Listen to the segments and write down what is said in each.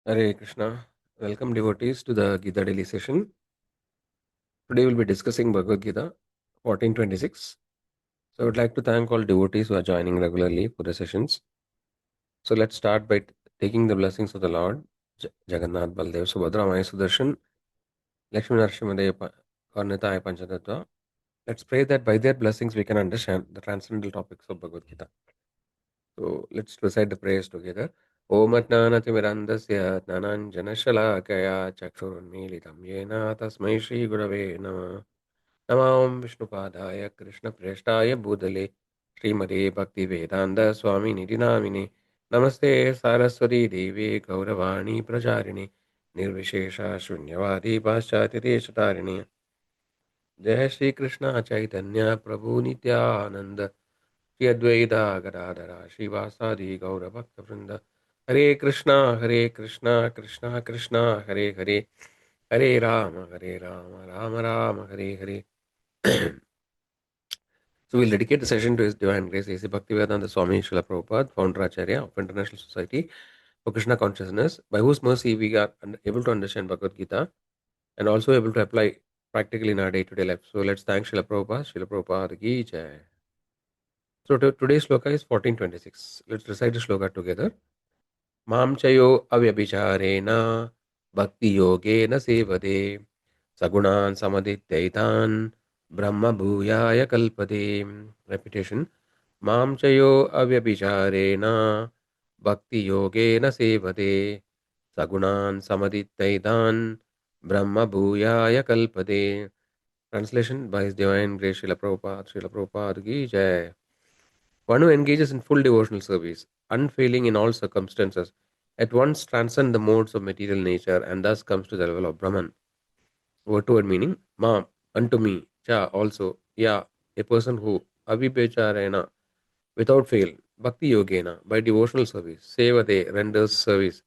Hare Krishna. Welcome devotees to the Gita Daily session. Today we'll be discussing Bhagavad Gita 1426. So I would like to thank all devotees who are joining regularly for the sessions. So let's start by taking the blessings of the Lord, Jagannath Baldev Subhadra Maya Sudarshan, Lakshmi Narsimhadev Karnitaya Panchatattva. Let's pray that by their blessings we can understand the transcendental topics of Bhagavad Gita. So let's recite the prayers together. Om Atnanatimirandasya Tnananjanashalakaya Chakshurunmilitam Yena Tasmai Shri Gurave Namah Namam Vishnupadaya Krishna Preshtaya Bhudale Srimade Bhakti Vedanta Swami Nidinamine Namaste Saraswati Devi Gauravani Pracharini Nirvishesha Shunyavadi Paschati Deshatarini Jai Shri Krishna Chaitanya Prabhu Nityananda Shri Advaita Gadadara Shivasadi Gaura Bhakta Vrinda Hare Krishna Krishna Krishna Hare Hare Hare Rama Rama Hare Hare. So we'll dedicate the session to His Divine Grace A.C. Bhaktivedanta Swami Srila Prabhupada, Founder Acharya of International Society for Krishna Consciousness, by whose mercy we are able to understand Bhagavad Gita and also able to apply practically in our day-to-day life. So let's thank Srila Prabhupada. Srila Prabhupada ki jai. So today's sloka is 1426. Let's recite the sloka together. Mam chayo avyabhicharena bhakti yogena sevade sagunan samadhityaitan brahma bhuyaya kalpade. Repetition. Mam chayo avyabhicharena bhakti yogena sevade sagunan samadhityaitan brahma bhuyaya kalpade. Translation by His Divine Grace Srila Prabhupada. Srila Prabhupada ki jai. One who engages in full devotional service, unfailing in all circumstances, at once transcends the modes of material nature and thus comes to the level of Brahman. Word to word meaning, Ma, unto me, Cha, also, Ya, a person who, Avibecharena, without fail, Bhakti Yogena, by devotional service, Sevate, renders service,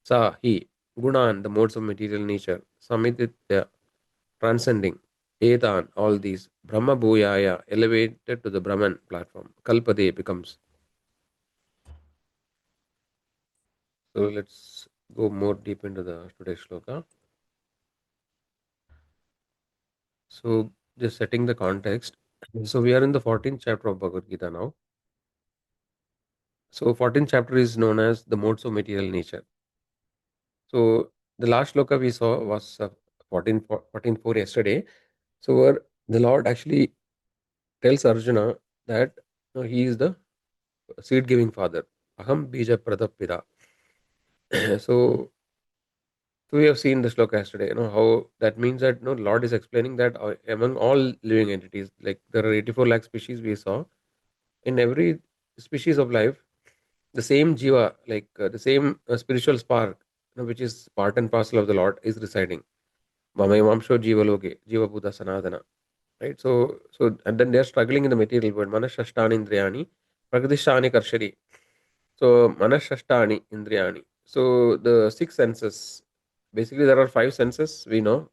Sa, he, Gunan, the modes of material nature, Samititya, transcending, Etan, all these, Brahma Bhuyaya, elevated to the Brahman platform, Kalpade becomes. So let's go more deep into the today's shloka. So just setting the context. So we are in the 14th chapter of Bhagavad Gita now. So 14th chapter is known as the modes of material nature. So the last shloka we saw was 14.4 yesterday. So where the Lord actually tells Arjuna that he is the seed giving father. Aham bija pradapida. So we have seen the shloka yesterday, how that means that Lord is explaining that among all living entities, like there are 84 lakh species we saw, in every species of life, the same jiva, like the same spiritual spark, which is part and parcel of the Lord, is residing. Vamayamamsho jiva loke, jiva buddha sanadana. Right? So and then they are struggling in the material world. Manashashtani indriyani, pragadishani karshari. So manashashtani indriyani. So the six senses, basically there are five senses we know,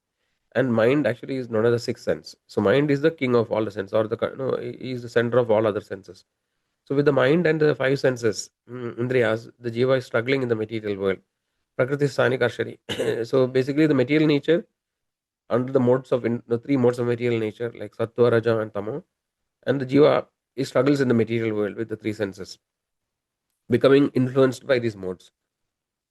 and mind actually is known as the sixth sense. So mind is the king of all the senses, or he is the center of all other senses. So with the mind and the five senses, indriyas, the jiva is struggling in the material world. Prakriti sthani karshari. So basically the material nature under the modes of the three modes of material nature like sattva, raja, and tamo, and the jiva he struggles in the material world with the three senses, becoming influenced by these modes.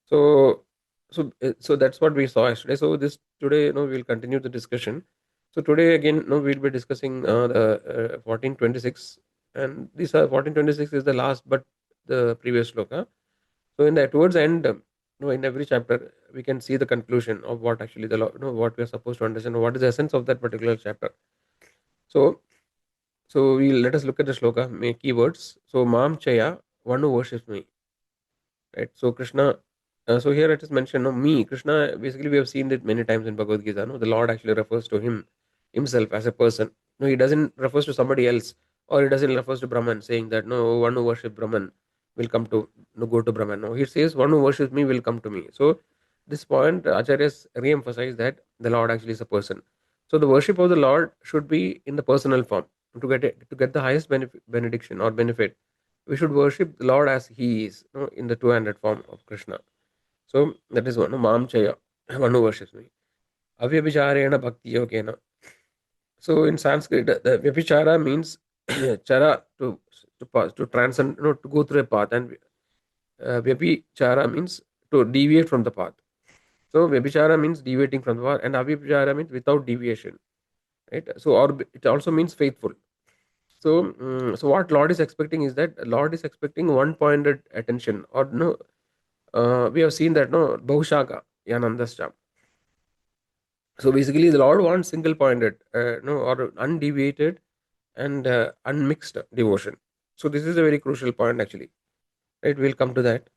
So, so that's what we saw yesterday. So this today, we'll continue the discussion. So today again, we'll be discussing the 1426, and this 1426 is the last, but the previous sloka. So in that towards the end, in every chapter, we can see the conclusion of what actually what we are supposed to understand, what is the essence of that particular chapter. So, so we let us look at the sloka, make keywords. So Mam Chaya, one who worships me, right? So Krishna, so here it is mentioned, no, me, Krishna. Basically, we have seen it many times in Bhagavad Gita. No, the Lord actually refers to himself as a person. No, he doesn't refers to somebody else, or he doesn't refers to Brahman, saying that no one who worships Brahman will come to no go to Brahman. No, he says one who worships me will come to me. So this point, Acharyas re-emphasize that the Lord actually is a person. So the worship of the Lord should be in the personal form to get the highest benediction or benefit. We should worship the Lord as He is, in the two-handed form of Krishna. So that is one. Mam Chaya, one who worships me. Avyabhicharena Bhakti Yogena. So in Sanskrit, the Vyabhichara means chara to pass, to transcend, to go through a path, and Vyabhichara means to deviate from the path. So Vyabhichara means deviating from the path, and Avyabhichara means without deviation, right? So or it also means faithful. So, so what Lord is expecting is that Lord is expecting one-pointed attention, or no. We have seen that no Bahushaka Yanandascha. So basically, the Lord wants single-pointed, no, or undeviated and unmixed devotion. So this is a very crucial point, actually. Right, we'll come to that.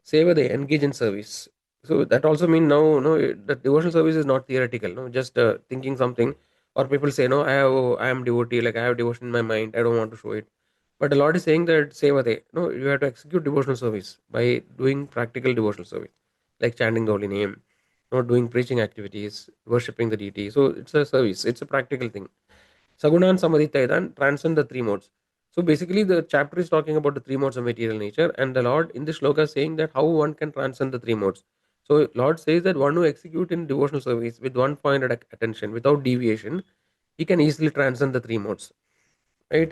Seva they engage in service. So that also means now, no, the devotional service is not theoretical. No, just thinking something, or people say, no, I am devotee, like I have devotion in my mind. I don't want to show it. But the Lord is saying that seva they, no, you have to execute devotional service by doing practical devotional service, like chanting the holy name, not doing preaching activities, worshipping the deity. So it's a service. It's a practical thing. Saguna and Samadhitaidan transcend the three modes. So basically, the chapter is talking about the three modes of material nature, and the Lord in this shloka is saying that how one can transcend the three modes. So Lord says that one who execute in devotional service with one pointed attention, without deviation, he can easily transcend the three modes. Right?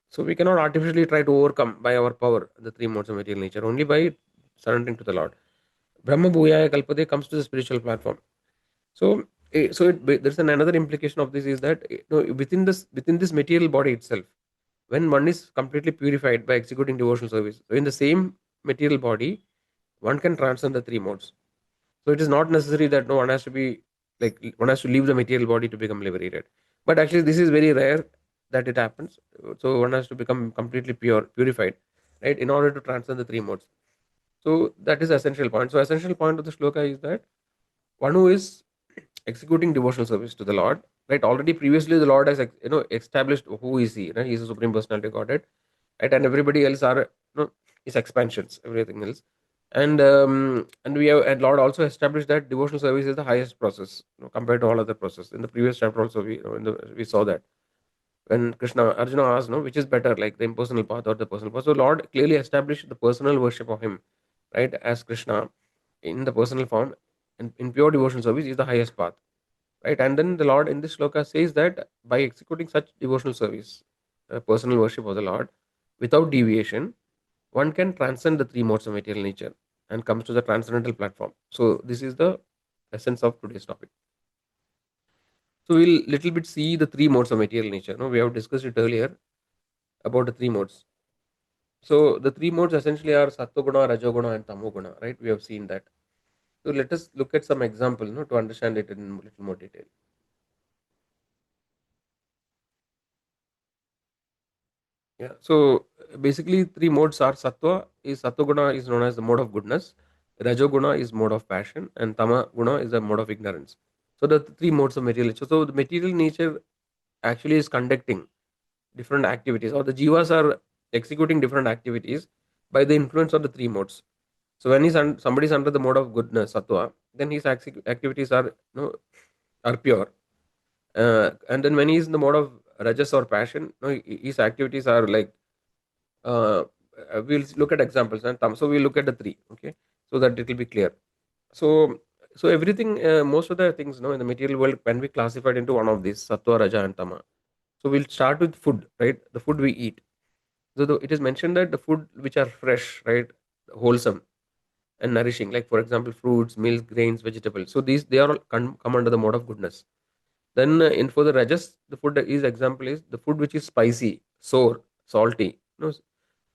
So we cannot artificially try to overcome by our power the three modes of material nature, only by surrendering to the Lord. Brahma Bhuyaya Kalpade comes to the spiritual platform. So, there's another implication of this is that within this material body itself, when one is completely purified by executing devotional service, so in the same material body, one can transcend the three modes. So it is not necessary that no one has to be like one has to leave the material body to become liberated. But actually, this is very rare that it happens. So one has to become completely purified, right, in order to transcend the three modes. So that is the essential point. So essential point of the shloka is that one who is executing devotional service to the Lord, right? Already previously, the Lord has established who is He. Right? He is the supreme personality of Godhead, right? And everybody else are His expansions, everything else. And we have and Lord also established that devotional service is the highest process compared to all other process. In the previous chapter also, we saw that when Krishna Arjuna asked, no, which is better, like the impersonal path or the personal path. So Lord clearly established the personal worship of Him, right, as Krishna in the personal form, and in pure devotional service is the highest path, right? And then the Lord in this shloka says that by executing such devotional service, personal worship of the Lord, without deviation, one can transcend the three modes of material nature and comes to the transcendental platform. So this is the essence of today's topic. So we'll little bit see the three modes of material nature. No, we have discussed it earlier about the three modes. So the three modes essentially are sattva-guna, rajoguna, and tamoguna, right? We have seen that. So let us look at some example, to understand it in a little more detail. Yeah. So basically, three modes are sattva guna is known as the mode of goodness, rajoguna is mode of passion, and tama guna is the mode of ignorance. So the three modes of material nature. So the material nature actually is conducting different activities, or the jivas are executing different activities by the influence of the three modes. So when somebody is under the mode of goodness, sattva, then his activities are are pure. And then when he is in the mode of rajas or passion, his activities are like uh, we'll look at examples and so we'll look at the three, okay, so that it will be clear. So so everything, most of the things in the material world can be classified into one of these, sattva, raja, and tama. So we'll start with food, right? The food we eat. So it is mentioned that the food which are fresh, right, wholesome and nourishing, like for example fruits, milk, grains, vegetables, so these they are all come under the mode of goodness. Then in for the rajas, the food is example is the food which is spicy, sour, salty.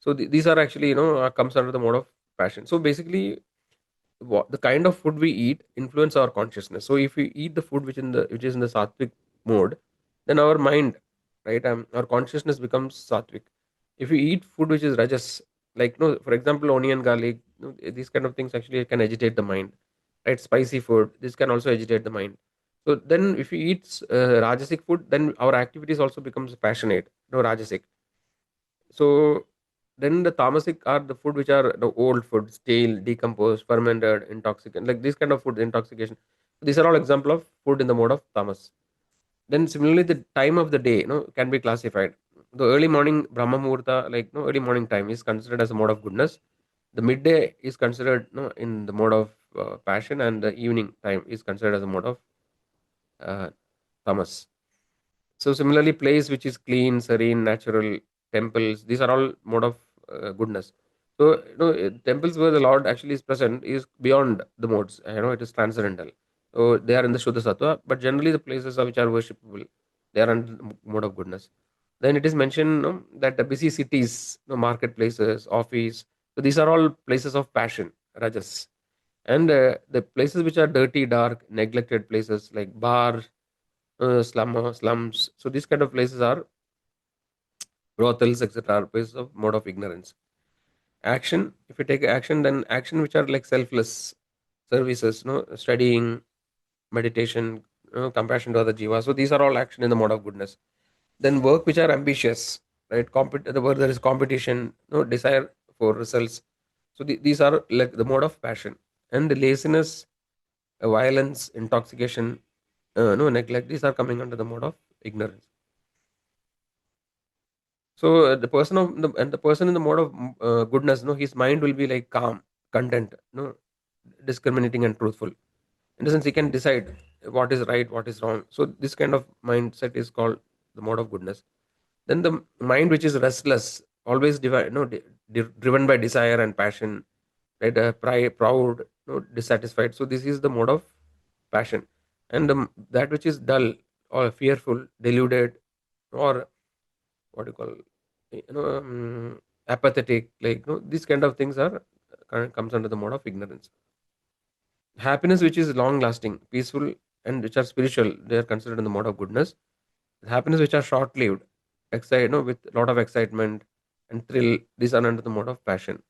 So these are actually comes under the mode of passion. So basically, the kind of food we eat influence our consciousness. So if we eat the food which is in the sattvic mode, then our mind, right, our consciousness becomes sattvic. If we eat food which is rajas, like for example onion, garlic, these kind of things actually can agitate the mind, right? Spicy food, this can also agitate the mind. So then if we eat rajasic food, then our activities also becomes passionate, rajasic. So then the tamasic are the food which are the old food, stale, decomposed, fermented, intoxicant, like this kind of food, intoxication. These are all example of food in the mode of tamas. Then similarly, the time of the day, can be classified. The early morning Brahma Muhurta, like early morning time is considered as a mode of goodness. The midday is considered, in the mode of passion, and the evening time is considered as a mode of uh, tamas. So similarly, place which is clean, serene, natural, temples, these are all mode of goodness. So temples where the Lord actually is present is beyond the modes. It is transcendental. So they are in the Shuddha Sattva, but generally the places which are worshipable, they are under the mode of goodness. Then it is mentioned, that the busy cities, marketplaces, office, so these are all places of passion, rajas. And the places which are dirty, dark, neglected places like bars, slums. So these kind of places are brothels, etc. Are places of mode of ignorance. Action, if you take action, then action which are like selfless services, studying, meditation, compassion to other jiva. So these are all action in the mode of goodness. Then work which are ambitious, right? The work there is competition, desire for results. So these are like the mode of passion. And the laziness, violence, intoxication, no neglect. These are coming under the mode of ignorance. So the person in the mode of goodness, his mind will be like calm, content, discriminating and truthful. In the sense, he can decide what is right, what is wrong. So this kind of mindset is called the mode of goodness. Then the mind which is restless, always driven by desire and passion, right? Proud, dissatisfied. So this is the mode of passion. And that which is dull or fearful, deluded, or what do you call, apathetic, like, these kind of things are comes under the mode of ignorance. Happiness which is long lasting, peaceful, and which are spiritual, they are considered in the mode of goodness. Happiness which are short lived, with a lot of excitement and thrill, these are under the mode of passion.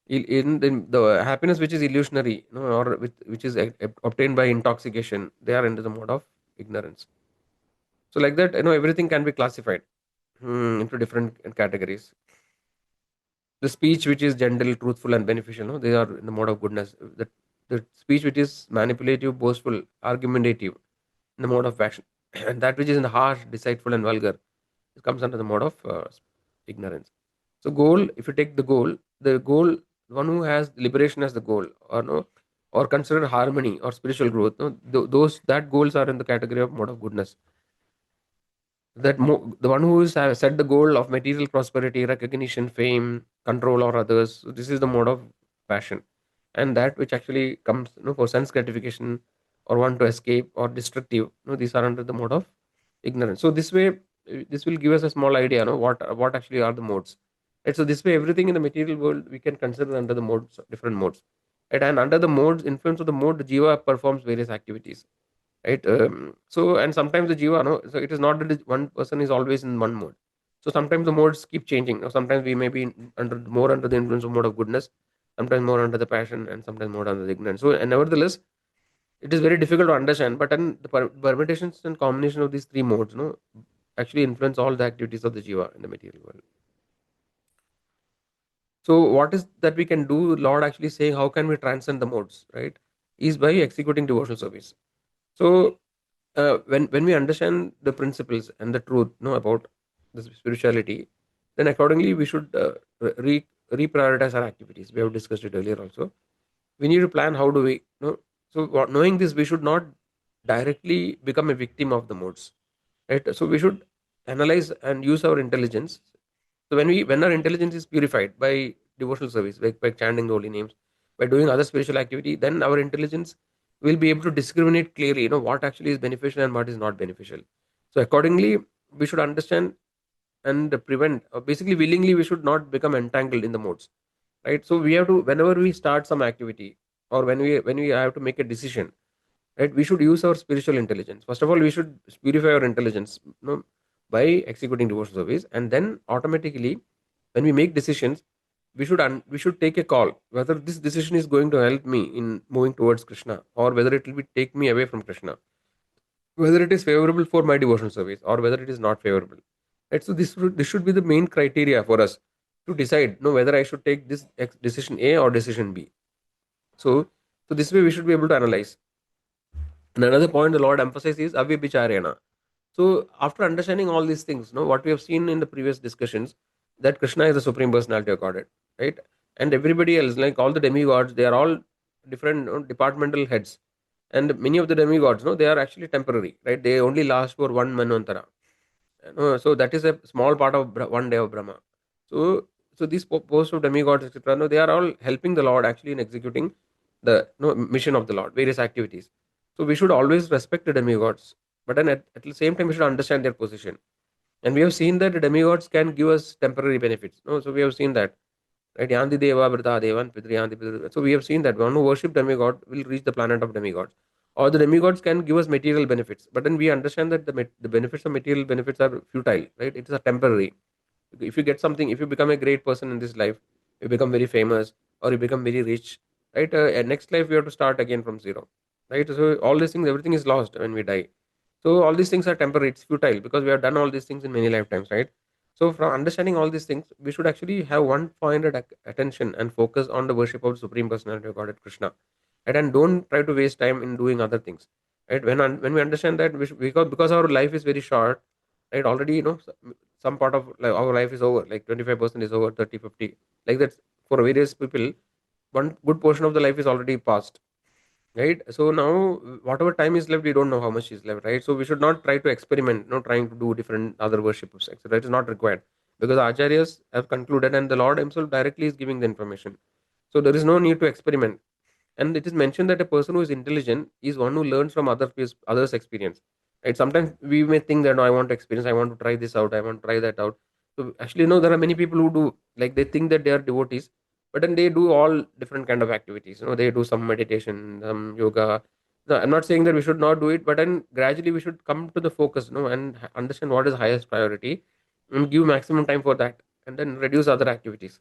In the happiness which is illusionary, or which is obtained by intoxication, they are into the mode of ignorance. So like that, everything can be classified into different categories. The speech which is gentle, truthful, and beneficial, they are in the mode of goodness. The speech which is manipulative, boastful, argumentative, in the mode of passion. And that which is in the harsh, deceitful, and vulgar, it comes under the mode of ignorance. So goal, if you take the goal, one who has liberation as the goal, or no, or consider harmony or spiritual growth, those that goals are in the category of mode of goodness. The one who is have set the goal of material prosperity, recognition, fame, control or others, so this is the mode of passion. And that which actually comes, for sense gratification, or want to escape, or destructive, these are under the mode of ignorance. So this way, this will give us a small idea, what actually are the modes, right? So this way, everything in the material world we can consider under the modes, different modes, right? And under the modes, influence of the mode, the jiva performs various activities, right? So, and sometimes the jiva, no, so it is not that one person is always in one mode. So sometimes the modes keep changing. Now sometimes we may be under the influence of mode of goodness, sometimes more under the passion, and sometimes more under the ignorance. So, and nevertheless, it is very difficult to understand. But then the permutations and combination of these three modes, actually influence all the activities of the jiva in the material world. So what is that we can do? Lord actually saying, how can we transcend the modes, right? Is by executing devotional service. So when we understand the principles and the truth, about the spirituality, then accordingly we should reprioritize our activities. We have discussed it earlier also. We need to plan how do we, so knowing this, we should not directly become a victim of the modes, right? So we should analyze and use our intelligence. So when our intelligence is purified by devotional service, by chanting the holy names, by doing other spiritual activity, then our intelligence will be able to discriminate clearly, what actually is beneficial and what is not beneficial. So accordingly, we should understand and prevent, basically willingly, we should not become entangled in the modes, right? So we have to, whenever we start some activity, or when we have to make a decision, right, we should use our spiritual intelligence. First of all, we should purify our intelligence, by executing devotional service, and then automatically, when we make decisions, we should take a call whether this decision is going to help me in moving towards Krishna, or whether it will be take me away from Krishna, whether it is favorable for my devotional service or whether it is not favorable, right? So this should be the main criteria for us to decide, whether I should take this decision A or decision B. So this way we should be able to analyze. And another point the Lord emphasizes is avyabhicharena. So after understanding all these things, what we have seen in the previous discussions, that Krishna is the supreme personality of Godhead, right? And everybody else, like all the demigods, they are all different, departmental heads. And many of the demigods, no, they are actually temporary, right? They only last for one manvantara. So that is a small part of one day of Brahma. So these posts of demigods, etc., no, they are all helping the Lord actually in executing the, mission of the Lord, various activities. So we should always respect the demigods, but then at the same time we should understand their position. And we have seen that the demigods can give us temporary benefits. No, so we have seen that, right? Yanti Deva Vrta Devan Pitriyanti Pitri. So we have seen that one who worship demigod will reach the planet of demigods. Or the demigods can give us material benefits. But then we understand that the benefits of material benefits are futile, right? It is a temporary. If you get something, if you become a great person in this life, you become very famous or you become very rich, right? Next life you have to start again from zero, right? So all these things, everything is lost when we die. So all these things are temporary. It's futile because we have done all these things in many lifetimes, right? So from understanding all these things, we should actually have one pointed attention and focus on the worship of the Supreme Personality of Godhead Krishna, right? And don't try to waste time in doing other things, right? When we understand that, because our life is very short, right? Already, some part of our life is over, like 25% is over, 30, 50, like that. For various people, one good portion of the life is already past, right? So now whatever time is left, we don't know how much is left, right? So we should not try to experiment, trying to do different other worships, etc. It is not required, because acharyas have concluded and the Lord himself directly is giving the information. So there is no need to experiment. And it is mentioned that a person who is intelligent is one who learns from others experience, right? Sometimes we may think that, no, I want to experience, I want to try this out, I want to try that out. So actually, no, there are many people who do, like, they think that they are devotees, but then they do all different kind of activities. They do some meditation, some yoga. No, I'm not saying that we should not do it, but then gradually we should come to the focus, and understand what is highest priority and give maximum time for that, and then reduce other activities.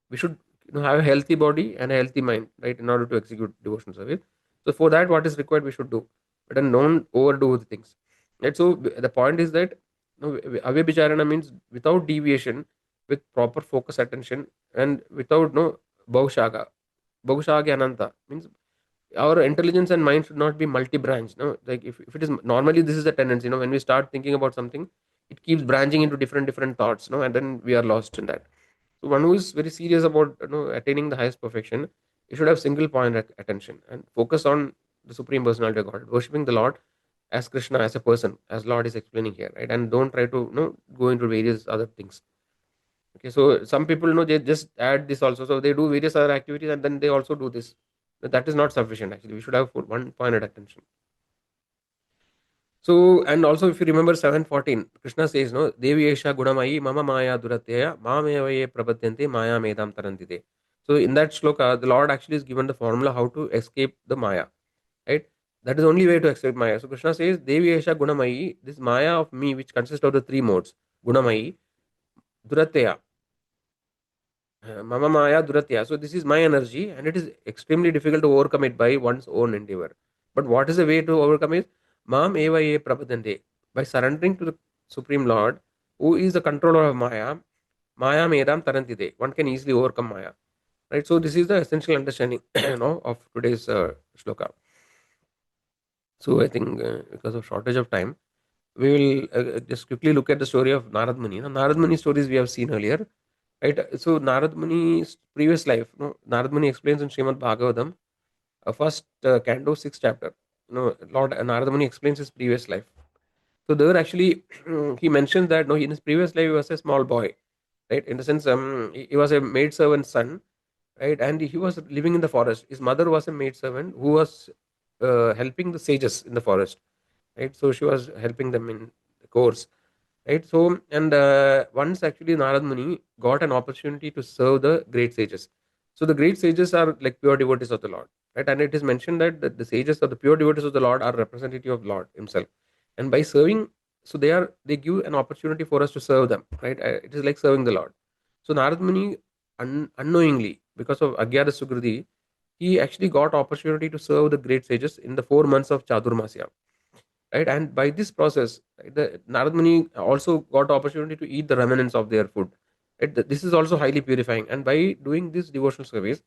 We should, have a healthy body and a healthy mind, right, in order to execute devotional service. So for that, what is required we should do, but then don't overdo the things, right? So the point is that, avibhicharana means without deviation, with proper focus attention, and without no bhaushaga. Bhaushaga ananta means our intelligence and mind should not be multi-branch. No, like if it is normally, this is a tendency. When we start thinking about something, it keeps branching into different thoughts. And then we are lost in that. So one who is very serious about, attaining the highest perfection, you should have single point attention and focus on the Supreme Personality of God, worshipping the Lord as Krishna, as a person, as Lord is explaining here, right? And don't try to, go into various other things. Okay, so some people, they just add this also, so they do various other activities and then they also do this. That is not sufficient. Actually, we should have one pointed attention. So, and also if you remember 7:14, Krishna says, no, Devi Esha Gunamayi Mama Maya Durateya Mameva Prapadyante Maya Medam Tarantite. So in that shloka, the Lord actually is given the formula how to escape the Maya, right? That is the only way to escape Maya. So Krishna says, Devi Esha Gunamayi, this Maya of me, which consists of the three modes, Gunamayi, Durateya, Mama Maya Duratya. So this is my energy, and it is extremely difficult to overcome it by one's own endeavor. But what is the way to overcome it? Mam eva ye prabhadante. By surrendering to the Supreme Lord, who is the controller of Maya, Maya medam tarantite. One can easily overcome Maya. Right? So this is the essential understanding of today's shloka. So I think because of shortage of time, we will just quickly look at the story of Narad Muni. Narad Muni stories we have seen earlier. Right. So Narad Muni's previous life, Narad Muni explains in Srimad Bhagavatam, first canto, sixth chapter. Lord Narad Muni explains his previous life. So there actually he mentions that, no, in his previous life he was a small boy, right? In the sense, he was a maid servant's son, right? And he was living in the forest. His mother was a maid servant who was helping the sages in the forest, right? So she was helping them in the course, right? So, and once actually Narad Muni got an opportunity to serve the great sages. So the great sages are like pure devotees of the Lord, right? And it is mentioned that the sages or the pure devotees of the Lord are representative of Lord himself. And by serving, so they give an opportunity for us to serve them, right? It is like serving the Lord. So Narad Muni, unknowingly, because of Agyara Sugrudi, he actually got opportunity to serve the great sages in the 4 months of Chadurmasya, right? And by this process, right, the Narad Muni also got opportunity to eat the remnants of their food, right? This is also highly purifying, and by doing this devotional service,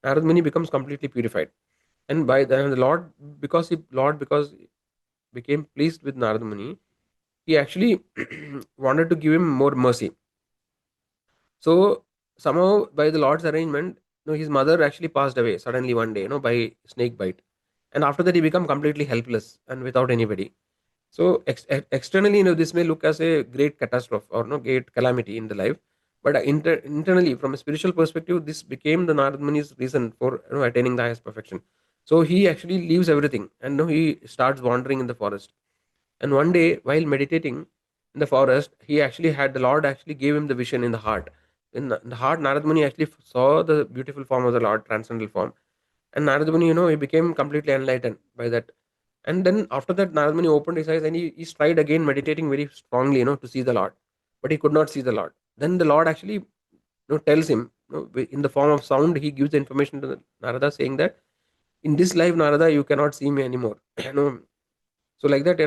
Narad Muni becomes completely purified. And by then the Lord, because became pleased with Narad Muni, he actually wanted to give him more mercy. So somehow, by the Lord's arrangement, his mother actually passed away suddenly one day, by snake bite, and after that he became completely helpless and without anybody. So externally, this may look as a great catastrophe or no great calamity in the life, but internally, from a spiritual perspective, this became the Narad Muni's reason for attaining the highest perfection. So he actually leaves everything, and he starts wandering in the forest. And one day, while meditating in the forest, he actually had the Lord actually gave him the vision in the heart. In the heart, Narad Muni actually saw the beautiful form of the Lord, transcendental form, and Narad Muni, he became completely enlightened by that. And then after that, Narad Muni opened his eyes and he tried again meditating very strongly, to see the Lord. But he could not see the Lord. Then the Lord actually, tells him, in the form of sound, he gives the information to the Narada saying that in this life, Narada, you cannot see me anymore. So like that,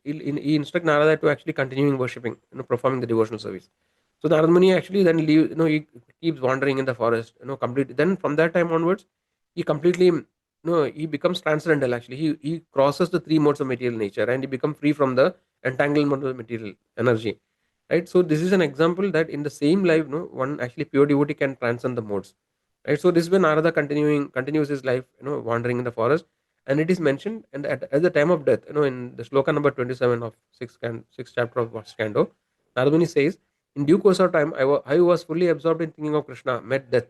he instruct Narada to actually continuing worshipping, performing the devotional service. So Narad Muni actually then leave, he keeps wandering in the forest, complete. Then from that time onwards, he completely, he becomes transcendental. Actually, he crosses the three modes of material nature and he becomes free from the entanglement of the material energy. Right. So this is an example that in the same life, one actually pure devotee can transcend the modes. Right. So this is when Narada continues his life, wandering in the forest, and it is mentioned and at the time of death, in the sloka number 27 of 6th chapter of Skando, Narada says, in due course of time, I was fully absorbed in thinking of Krishna, met death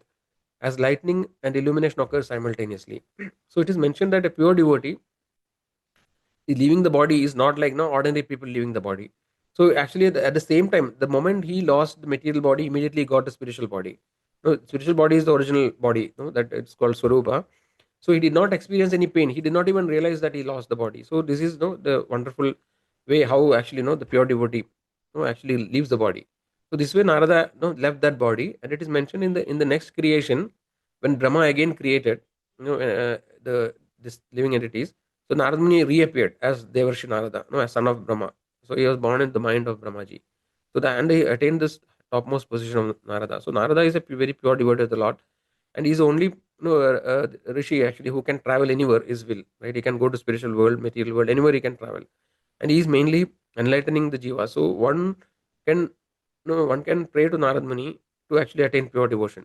as lightning and illumination occurs simultaneously. So it is mentioned that a pure devotee leaving the body is not like ordinary people leaving the body. So actually, at the same time, the moment he lost the material body, immediately got the spiritual body. No, spiritual body is the original body, that it's called Swarupa. So he did not experience any pain. He did not even realize that he lost the body. So this is the wonderful way how actually the pure devotee actually leaves the body. So this way Narada left that body, and it is mentioned in the next creation when Brahma again created the this living entities. So Narada Muni reappeared as Devarshi Narada, as son of Brahma. So he was born in the mind of Brahmaji. And he attained this topmost position of Narada. So Narada is a very pure devotee of the Lord, and he's only rishi actually who can travel anywhere his will. Right, he can go to spiritual world, material world, anywhere he can travel, and he's mainly enlightening the jiva. So can one can pray to Narad Muni to actually attain pure devotion.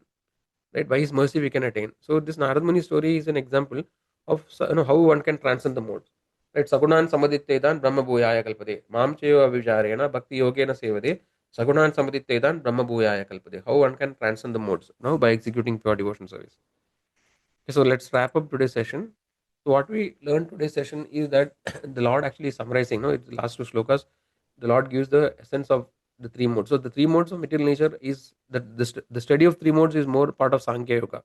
Right, by his mercy we can attain. So this Narad Muni story is an example of how one can transcend the modes. Right, sagunan samadittedan brahma bhuyaya kalpade mam cheva vijarena bhakti yogena sevade sagunan samadittedan brahma bhuyaya kalpade. How one can transcend the modes now by executing pure devotion service. Okay, so let's wrap up today's session. So what we learned today's session is that the Lord actually is summarizing, it's the last two slokas. The Lord gives the essence of the three modes. So the three modes of material nature is that the study of three modes is more part of Sankhya Yoga,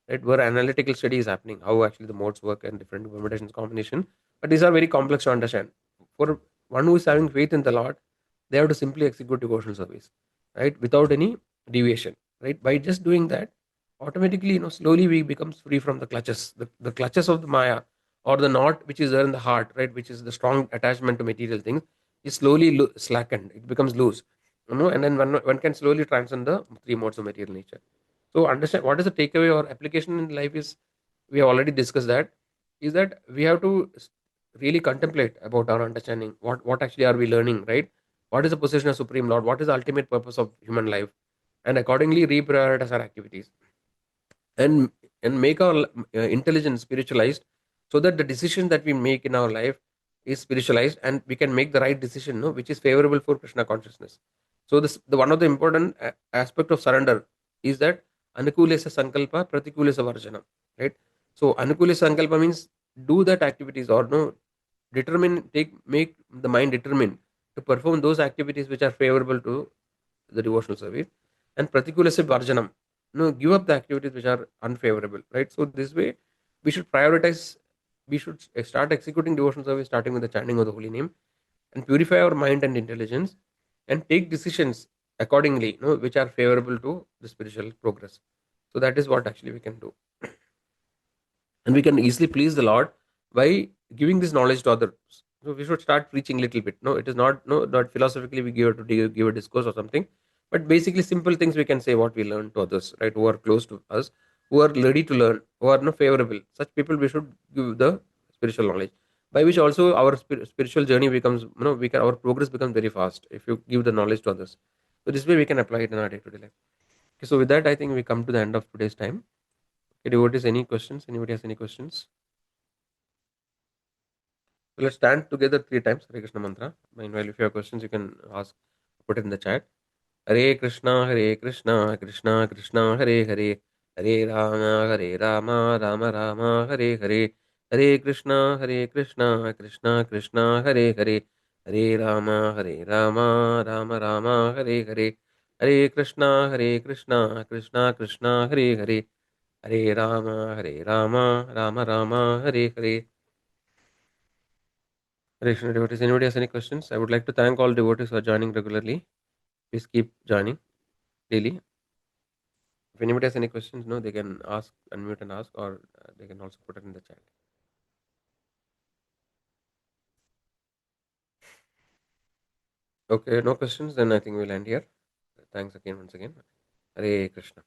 right? Where analytical study is happening, how actually the modes work and different permutations combination. But these are very complex to understand. For one who is having faith in the Lord, they have to simply execute devotional service, right? Without any deviation, right? By just doing that, automatically, slowly we becomes free from the clutches, the clutches of the Maya, or the knot which is there in the heart, right? Which is the strong attachment to material things, is slowly slackened. It becomes loose, and then one can slowly transcend the three modes of material nature. So understand what is the takeaway or application in life is, we have already discussed that, is that we have to really contemplate about our understanding. What actually are we learning, right? What is the position of Supreme Lord? What is the ultimate purpose of human life? And accordingly reprioritize our activities, and make our intelligence spiritualized, so that the decision that we make in our life is spiritualized and we can make the right decision, which is favorable for Krishna consciousness. So this the one of the important aspect of surrender is that anukulesa sankalpa pratikulesa varjana, right? So anukulesa sankalpa means do that activities, or make the mind determined to perform those activities which are favorable to the devotional service, and pratikulasa varjanam, give up the activities which are unfavorable, right? So this way we should prioritize, we should start executing devotional service starting with the chanting of the holy name, and purify our mind and intelligence, and take decisions accordingly, which are favorable to the spiritual progress. So that is what actually we can do, and we can easily please the Lord by giving this knowledge to others. So we should start preaching a little bit. No, it is not, not philosophically we give a discourse or something, but basically simple things we can say what we learn to others, right? Who are close to us, who are ready to learn, who are not favorable. Such people we should give the spiritual knowledge, by which also our spiritual journey becomes, our progress becomes very fast if you give the knowledge to others. So this way we can apply it in our day-to-day life. Okay, so with that, I think we come to the end of today's time. Okay, devotees, any questions? Anybody has any questions? So let's stand together three times. Hare Krishna mantra. Meanwhile, if you have questions, you can ask, put it in the chat. Hare Krishna, Krishna Krishna, Hare Hare, Hare Rama, Rama Rama, Hare Hare, Hare Krishna, Krishna Krishna, Hare Hare, Hare Rama, Rama Rama, Hare Hare, Hare Krishna, Krishna Krishna, Hare Hare, Hare Rama, Rama Rama, Hare Hare. Hare Krishna devotees. Anybody has any questions? I would like to thank all devotees for joining regularly. Please keep joining daily. If anybody has any questions, no, they can ask, unmute and ask, or they can also put it in the chat. Okay, no questions, then I think we'll end here. Thanks again, once again. Hare Krishna.